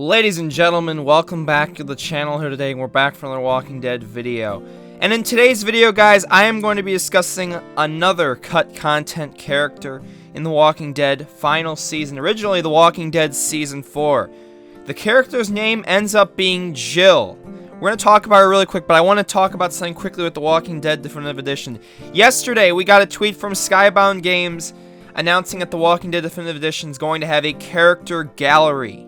Ladies and gentlemen, welcome back to the channel here today. We're back for another Walking Dead video. And in today's video, guys, I am going to be discussing another cut content character in The Walking Dead final season. Originally, The Walking Dead Season 4. The character's name ends up being Jill. We're going to talk about her really quick, but I want to talk about something quickly with The Walking Dead Definitive Edition. Yesterday, we got a tweet from Skybound Games announcing that The Walking Dead Definitive Edition is going to have a character gallery.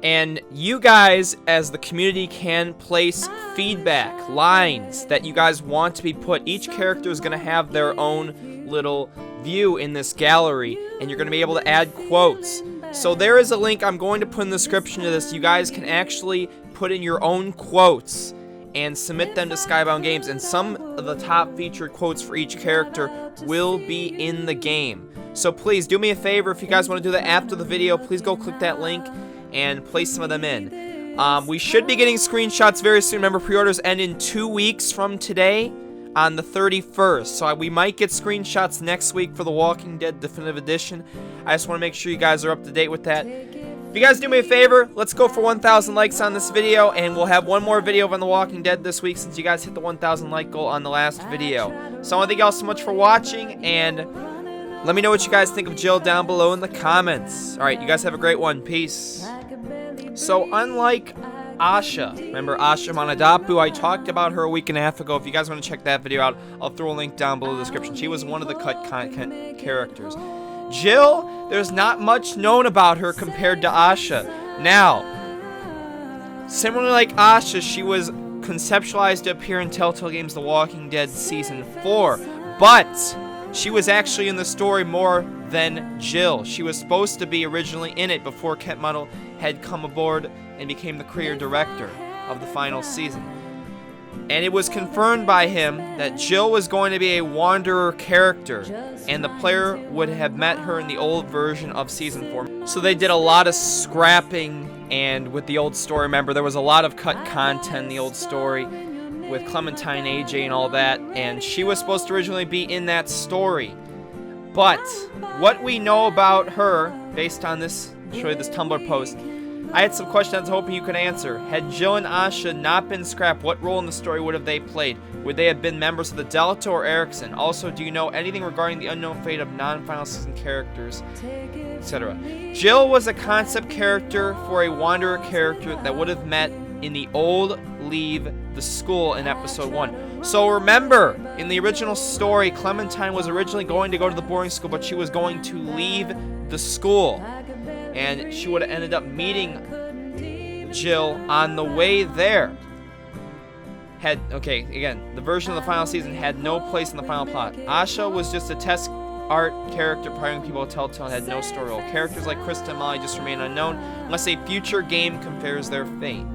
And you guys, as the community, can place feedback, lines that you guys want to be put. Each character is going to have their own little view in this gallery, and you're going to be able to add quotes. So there is a link I'm going to put in the description to this. You guys can actually put in your own quotes and submit them to Skybound Games, and some of the top featured quotes for each character will be in the game. So please, do me a favor, if you guys want to do that after the video, please go click that link and place some of them in. We should be getting screenshots very soon. Remember, pre-orders end in 2 weeks from today on the 31st. So we might get screenshots next week for The Walking Dead Definitive Edition. I just want to make sure you guys are up to date with that. If you guys do me a favor, let's go for 1,000 likes on this video, and we'll have one more video on The Walking Dead this week since you guys hit the 1,000 like goal on the last video. So I want to thank y'all so much for watching, and let me know what you guys think of Jill down below in the comments. Alright, you guys have a great one. Peace. So, unlike Asha, remember Asha Manadapu, I talked about her a week and a half ago. If you guys want to check that video out, I'll throw a link down below the description. She was one of the cut content characters. Jill, there's not much known about her compared to Asha. Now, similarly like Asha, she was conceptualized to appear in Telltale Games The Walking Dead Season 4, but she was actually in the story more than Jill. She was supposed to be originally in it before Kent Mudle had come aboard and became the creator director of the final season. And it was confirmed by him that Jill was going to be a wanderer character, and the player would have met her in the old version of Season 4. So they did a lot of scrapping, and with the old story, remember, there was a lot of cut content in the old story with Clementine, AJ, and all that, and she was supposed to originally be in that story. But what we know about her, based on this, I'll show you this Tumblr post, I had some questions I was hoping you could answer. Had Jill and Asha not been scrapped, what role in the story would have they played? Would they have been members of the Delta or Erickson? Also, do you know anything regarding the unknown fate of non-final season characters, etc.? Jill was a concept character for a wanderer character that would have met in the old Leave the School in episode 1. So remember, in the original story, Clementine was originally going to go to the boarding school, but she was going to leave the school. And she would have ended up meeting Jill on the way there. Okay, again, the version of the final season had no place in the final plot. Asha was just a test art character pioneering people to Telltale and had no story role. Characters like Krista and Molly just remain unknown unless a future game confers their fate.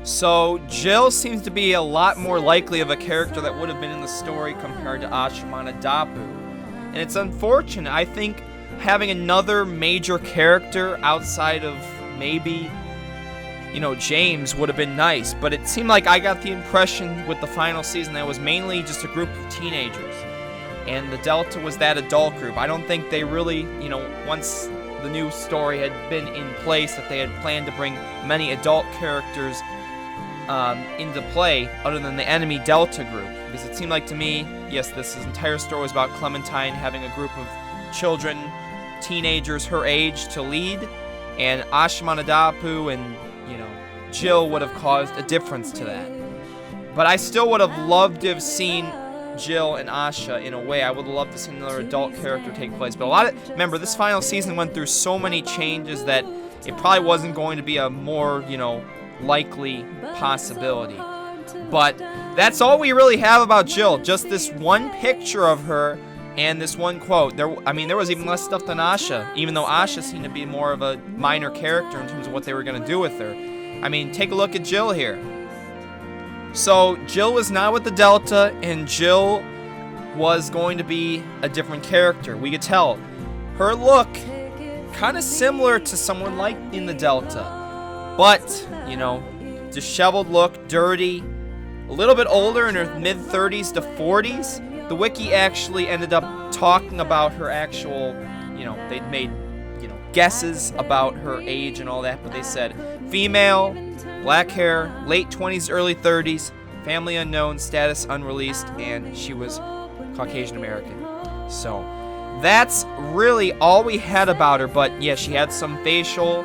So, Jill seems to be a lot more likely of a character that would have been in the story compared to Asha Manadapu. And it's unfortunate. I think having another major character outside of maybe, James would have been nice. But it seemed like I got the impression with the final season that it was mainly just a group of teenagers. And the Delta was that adult group. I don't think they really, once the new story had been in place, that they had planned to bring many adult characters into play other than the enemy Delta group, because it seemed like to me, yes, this entire story was about Clementine having a group of children, teenagers her age to lead, and Asha Manadapu and Jill would have caused a difference to that. But I still would have loved to have seen Jill and Asha in a way. I would have loved to see another adult character take place, but remember, this final season went through so many changes that it probably wasn't going to be a more likely possibility. But that's all we really have about Jill, just this one picture of her and this one quote. There was even less stuff than Asha, even though Asha seemed to be more of a minor character in terms of what they were going to do with her. Take a look at Jill here. So Jill was not with the Delta, and Jill was going to be a different character. We could tell her look kind of similar to someone like in the Delta. But, disheveled look, dirty, a little bit older, in her mid-30s to 40s. The wiki actually ended up talking about her actual, they'd made, guesses about her age and all that, but they said female, black hair, late 20s, early 30s, family unknown, status unreleased, and she was Caucasian American. So that's really all we had about her, but yeah, she had some facial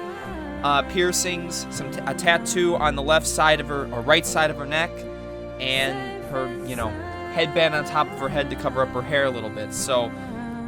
piercings, a tattoo on the left side of her, or right side of her neck, and her, you know, headband on top of her head to cover up her hair a little bit. So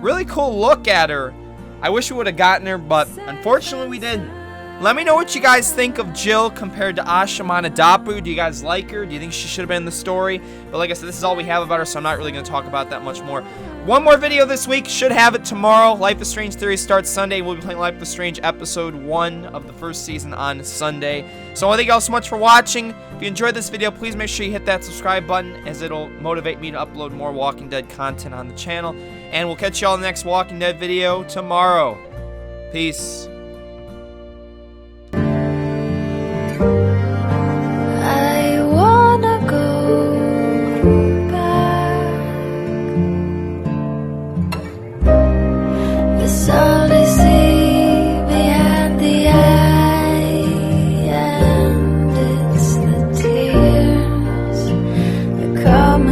really cool look at her. I wish we would have gotten her, but unfortunately we didn't. Let me know what you guys think of Jill compared to Asha Manadapu. Do you guys like her? Do you think she should have been in the story? But like I said, this is all we have about her, so I'm not really going to talk about that much more. One more video this week. Should have it tomorrow. Life is Strange Theory starts Sunday. We'll be playing Life is Strange episode 1 of the first season on Sunday. So I thank you all so much for watching. If you enjoyed this video, please make sure you hit that subscribe button, as it'll motivate me to upload more Walking Dead content on the channel. And we'll catch you all in the next Walking Dead video tomorrow. Peace.